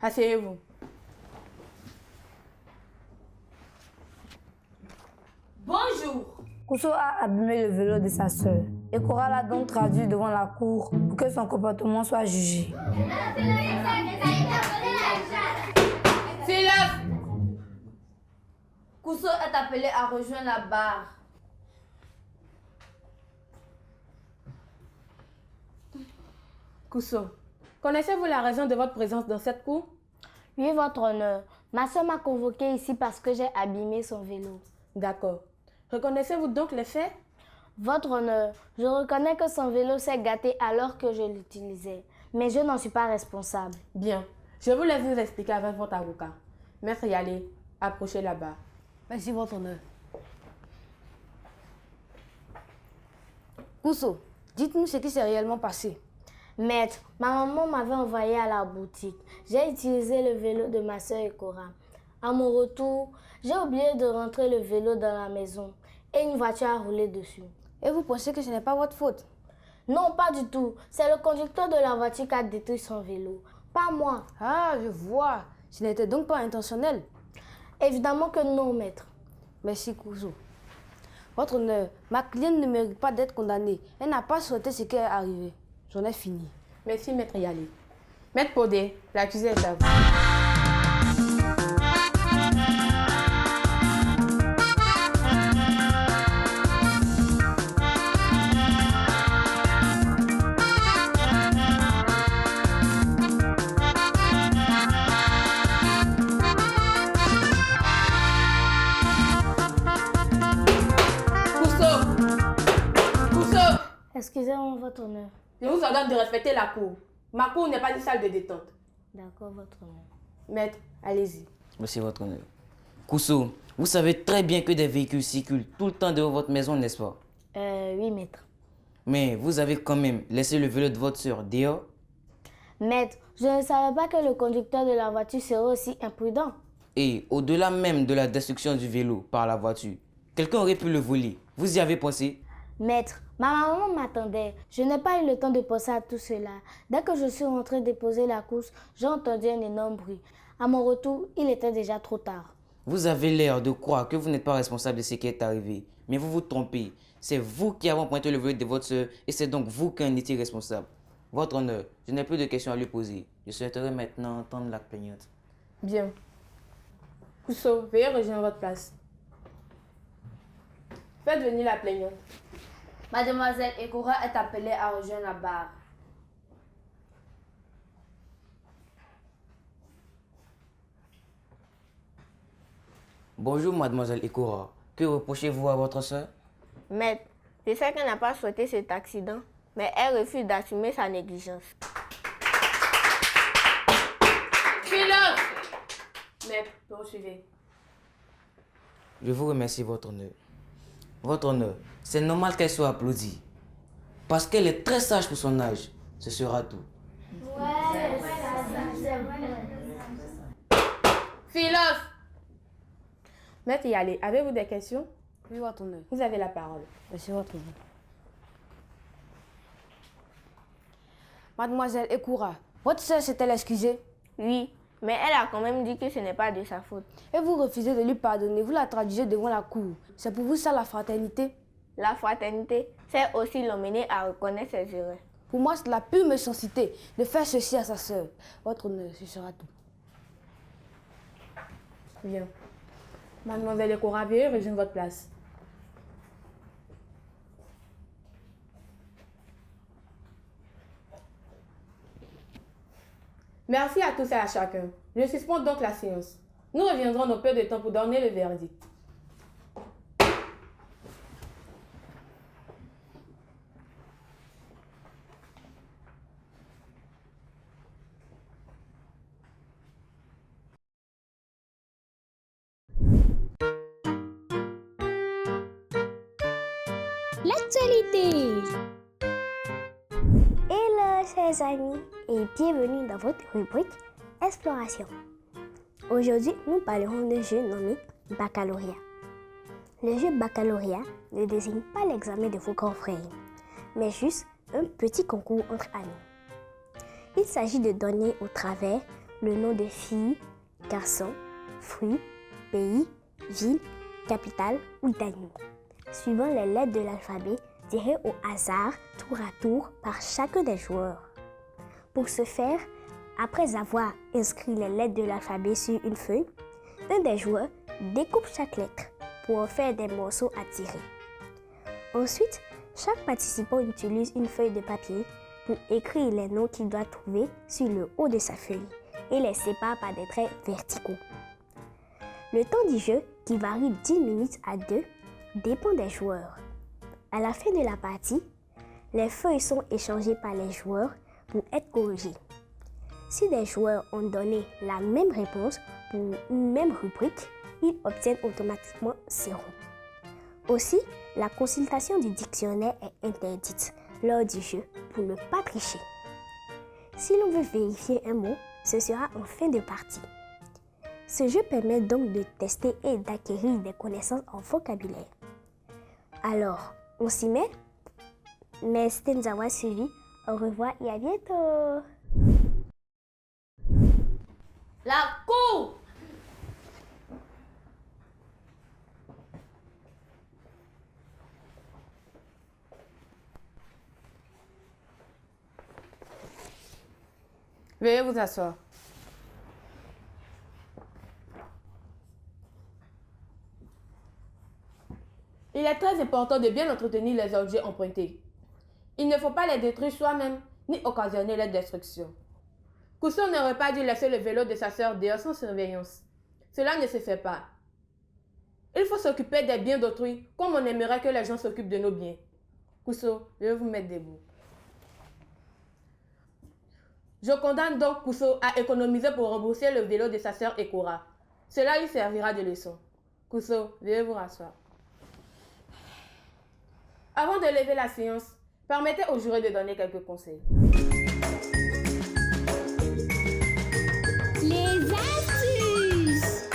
Asseyez-vous. Bonjour. Kuso a abîmé le vélo de sa sœur. Et Cora l'a donc traduit devant la cour pour que son comportement soit jugé. Silence. Kuso est appelé à rejoindre la barre. Kuso, connaissez-vous la raison de votre présence dans cette cour? Oui, votre honneur. Ma soeur m'a convoqué ici parce que j'ai abîmé son vélo. D'accord. Reconnaissez-vous donc les faits? Votre honneur, je reconnais que son vélo s'est gâté alors que je l'utilisais. Mais je n'en suis pas responsable. Bien. Je vous laisse vous expliquer avec votre avocat. Maître Yalé, approchez là-bas. Merci, votre honneur. Kuso, dites-nous ce qui s'est réellement passé. Maître, ma maman m'avait envoyé à la boutique. J'ai utilisé le vélo de ma soeur Cora. À mon retour, j'ai oublié de rentrer le vélo dans la maison et une voiture a roulé dessus. Et vous pensez que ce n'est pas votre faute? Non, pas du tout. C'est le conducteur de la voiture qui a détruit son vélo. Pas moi. Ah, je vois. Ce n'était donc pas intentionnel. Évidemment que non, maître. Merci, Kuso. Votre honneur, ma cliente ne mérite pas d'être condamnée. Elle n'a pas souhaité ce qui est arrivé. J'en ai fini. Merci, Maître Yalé. Maître Podé, l'accusé est à vous. Excusez-moi, votre honneur. Je vous ordonne de respecter la cour. Ma cour n'est pas une salle de détente. D'accord, votre honneur. Maître, allez-y. Merci, votre honneur. Kuso, vous savez très bien que des véhicules circulent tout le temps devant votre maison, n'est-ce pas? Oui, maître. Mais vous avez quand même laissé le vélo de votre soeur dehors? Maître, je ne savais pas que le conducteur de la voiture serait aussi imprudent. Et au-delà même de la destruction du vélo par la voiture, quelqu'un aurait pu le voler. Vous y avez pensé? Maître, ma maman m'attendait. Je n'ai pas eu le temps de penser à tout cela. Dès que je suis rentrée déposer la course, j'ai entendu un énorme bruit. À mon retour, il était déjà trop tard. Vous avez l'air de croire que vous n'êtes pas responsable de ce qui est arrivé. Mais vous vous trompez. C'est vous qui avez pointé le vélo de votre soeur et c'est donc vous qui en étiez responsable. Votre honneur, je n'ai plus de questions à lui poser. Je souhaiterais maintenant entendre la plaignante. Bien. Kuso, veuillez rejoindre votre place. Faites venir la plaignante. Mademoiselle Ekora est appelée à rejoindre la barre. Bonjour, mademoiselle Ekora. Que reprochez-vous à votre soeur? Maître, je sais qu'elle n'a pas souhaité cet accident, mais elle refuse d'assumer sa négligence. Silence! Maître, poursuivez. Je vous remercie, votre honneur. Votre honneur, c'est normal qu'elle soit applaudie. Parce qu'elle est très sage pour son âge. Ce sera tout. Silence! Maître Yalé, avez-vous des questions? Oui, votre honneur. Vous avez la parole. Merci, votre honneur. Mademoiselle Ekura, votre soeur s'est-elle excusée? Oui, mais elle a quand même dit que ce n'est pas de sa faute. Et vous refusez de lui pardonner, vous la traduisez devant la cour. C'est pour vous ça la fraternité? La fraternité, c'est aussi l'emmener à reconnaître ses erreurs. Pour moi, c'est la pure méchanceté de faire ceci à sa soeur. Votre honneur, ce sera tout. Bien. Mademoiselle Ekora, veuillez rejoindre votre place. Merci à tous et à chacun. Je suspends donc la séance. Nous reviendrons dans peu de temps pour donner le verdict. L'actualité. Hello chers amis et bienvenue dans votre rubrique Exploration. Aujourd'hui, nous parlerons d'un jeu nommé Baccalauréat. Le jeu Baccalauréat ne désigne pas l'examen de vos grands frères, mais juste un petit concours entre amis. Il s'agit de donner au travers le nom de fille, garçon, fruit, pays, ville, capitale ou d'animaux, suivant les lettres de l'alphabet tirées au hasard tour à tour par chacun des joueurs. Pour ce faire, après avoir inscrit les lettres de l'alphabet sur une feuille, un des joueurs découpe chaque lettre pour en faire des morceaux à tirer. Ensuite, chaque participant utilise une feuille de papier pour écrire les noms qu'il doit trouver sur le haut de sa feuille et les sépare par des traits verticaux. Le temps du jeu, qui varie d'1 minute à 2, dépend des joueurs. À la fin de la partie, les feuilles sont échangées par les joueurs pour être corrigées. Si des joueurs ont donné la même réponse pour une même rubrique, ils obtiennent automatiquement 0. Aussi, la consultation du dictionnaire est interdite lors du jeu pour ne pas tricher. Si l'on veut vérifier un mot, ce sera en fin de partie. Ce jeu permet donc de tester et d'acquérir des connaissances en vocabulaire. Alors, on s'y met? Merci de nous avoir suivis. Au revoir et à bientôt! La cour! Veuillez vous asseoir. Il est très important de bien entretenir les objets empruntés. Il ne faut pas les détruire soi-même, ni occasionner leur destruction. Cousteau n'aurait pas dû laisser le vélo de sa sœur dehors sans surveillance. Cela ne se fait pas. Il faut s'occuper des biens d'autrui, comme on aimerait que les gens s'occupent de nos biens. Cousteau, je vais vous mettre debout. Je condamne donc Cousteau à économiser pour rembourser le vélo de sa sœur Ekora. Cela lui servira de leçon. Cousteau, veuillez vous rasseoir. Avant de lever la séance, permettez aux jurés de donner quelques conseils. Les astuces!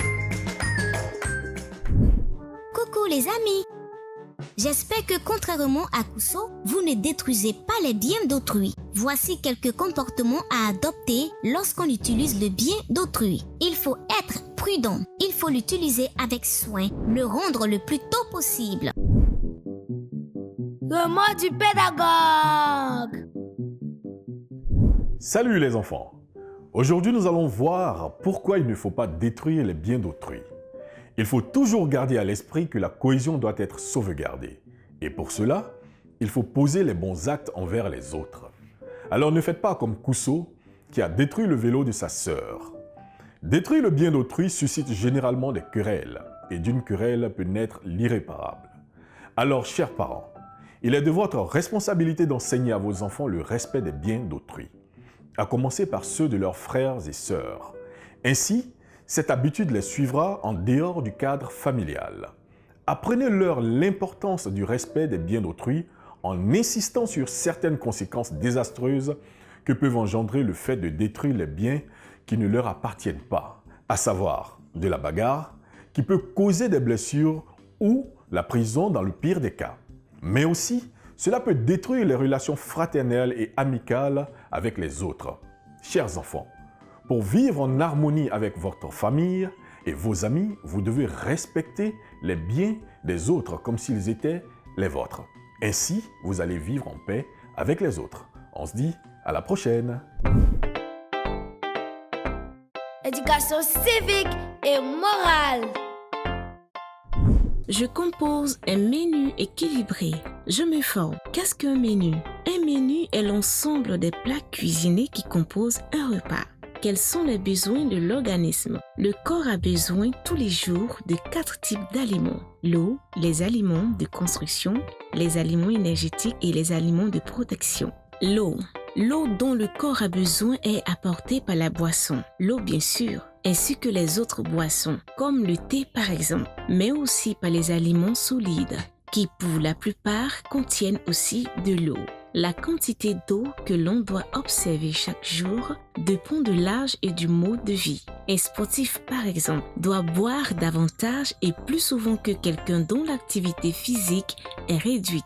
Coucou les amis! J'espère que contrairement à Cousteau, vous ne détruisez pas les biens d'autrui. Voici quelques comportements à adopter lorsqu'on utilise le bien d'autrui. Il faut être prudent. Il faut l'utiliser avec soin, le rendre le plus tôt possible. Le mot du pédagogue. Salut les enfants! Aujourd'hui, nous allons voir pourquoi il ne faut pas détruire les biens d'autrui. Il faut toujours garder à l'esprit que la cohésion doit être sauvegardée. Et pour cela, il faut poser les bons actes envers les autres. Alors ne faites pas comme Cousteau qui a détruit le vélo de sa sœur. Détruire le bien d'autrui suscite généralement des querelles. Et d'une querelle peut naître l'irréparable. Alors, chers parents, il est de votre responsabilité d'enseigner à vos enfants le respect des biens d'autrui, à commencer par ceux de leurs frères et sœurs. Ainsi, cette habitude les suivra en dehors du cadre familial. Apprenez-leur l'importance du respect des biens d'autrui en insistant sur certaines conséquences désastreuses que peuvent engendrer le fait de détruire les biens qui ne leur appartiennent pas, à savoir de la bagarre, qui peut causer des blessures ou la prison dans le pire des cas. Mais aussi, cela peut détruire les relations fraternelles et amicales avec les autres. Chers enfants, pour vivre en harmonie avec votre famille et vos amis, vous devez respecter les biens des autres comme s'ils étaient les vôtres. Ainsi, vous allez vivre en paix avec les autres. On se dit à la prochaine. Éducation civique et morale. Je compose un menu équilibré. Je me forme. Qu'est-ce qu'un menu? Un menu est l'ensemble des plats cuisinés qui composent un repas. Quels sont les besoins de l'organisme? Le corps a besoin tous les jours de 4 types d'aliments. L'eau, les aliments de construction, les aliments énergétiques et les aliments de protection. L'eau. L'eau dont le corps a besoin est apportée par la boisson. L'eau bien sûr, ainsi que les autres boissons, comme le thé par exemple, mais aussi par les aliments solides, qui pour la plupart contiennent aussi de l'eau. La quantité d'eau que l'on doit observer chaque jour dépend de l'âge et du mode de vie. Un sportif, par exemple, doit boire davantage et plus souvent que quelqu'un dont l'activité physique est réduite.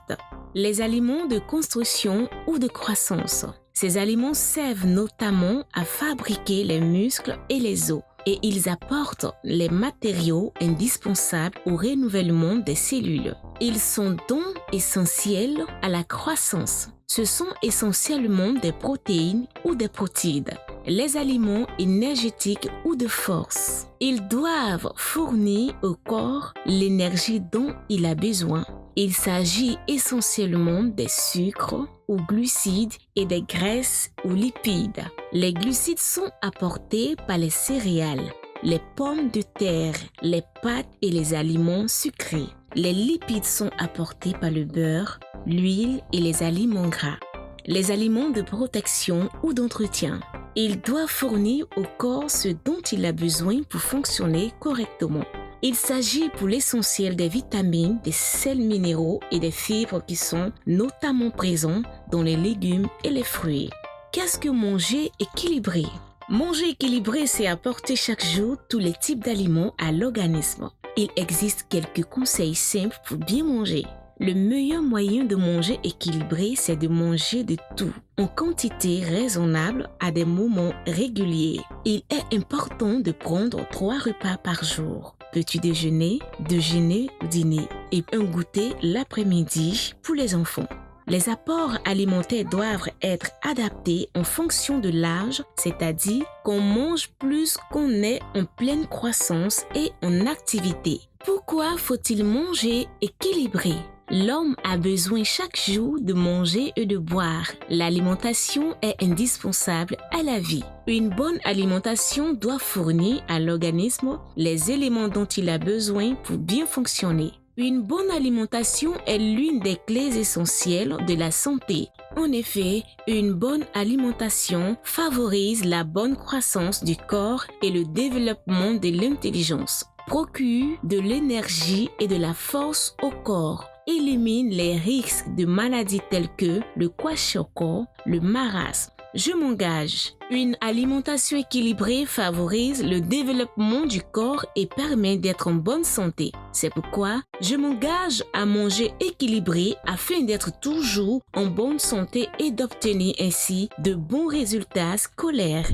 Les aliments de construction ou de croissance. Ces aliments servent notamment à fabriquer les muscles et les os et ils apportent les matériaux indispensables au renouvellement des cellules. Ils sont donc essentiels à la croissance. Ce sont essentiellement des protéines ou des protides, les aliments énergétiques ou de force. Ils doivent fournir au corps l'énergie dont il a besoin. Il s'agit essentiellement des sucres ou glucides et des graisses ou lipides. Les glucides sont apportés par les céréales, les pommes de terre, les pâtes et les aliments sucrés. Les lipides sont apportés par le beurre, l'huile et les aliments gras. Les aliments de protection ou d'entretien. Il doit fournir au corps ce dont il a besoin pour fonctionner correctement. Il s'agit pour l'essentiel des vitamines, des sels minéraux et des fibres qui sont notamment présents dans les légumes et les fruits. Qu'est-ce que manger équilibré? Manger équilibré, c'est apporter chaque jour tous les types d'aliments à l'organisme. Il existe quelques conseils simples pour bien manger. Le meilleur moyen de manger équilibré, c'est de manger de tout, en quantité raisonnable à des moments réguliers. Il est important de prendre 3 repas par jour. Petit déjeuner, déjeuner ou dîner, et un goûter l'après-midi pour les enfants. Les apports alimentaires doivent être adaptés en fonction de l'âge, c'est-à-dire qu'on mange plus qu'on est en pleine croissance et en activité. Pourquoi faut-il manger équilibré? L'homme a besoin chaque jour de manger et de boire. L'alimentation est indispensable à la vie. Une bonne alimentation doit fournir à l'organisme les éléments dont il a besoin pour bien fonctionner. Une bonne alimentation est l'une des clés essentielles de la santé. En effet, une bonne alimentation favorise la bonne croissance du corps et le développement de l'intelligence, procure de l'énergie et de la force au corps, élimine les risques de maladies telles que le kwashiorkor, le marasme. Je m'engage. Une alimentation équilibrée favorise le développement du corps et permet d'être en bonne santé. C'est pourquoi je m'engage à manger équilibré afin d'être toujours en bonne santé et d'obtenir ainsi de bons résultats scolaires.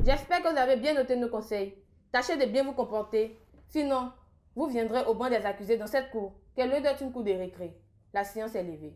J'espère que vous avez bien noté nos conseils. Tâchez de bien vous comporter. Sinon, vous viendrez au banc des accusés dans cette cour, qui est loin d'être une cour de récré. La séance est levée.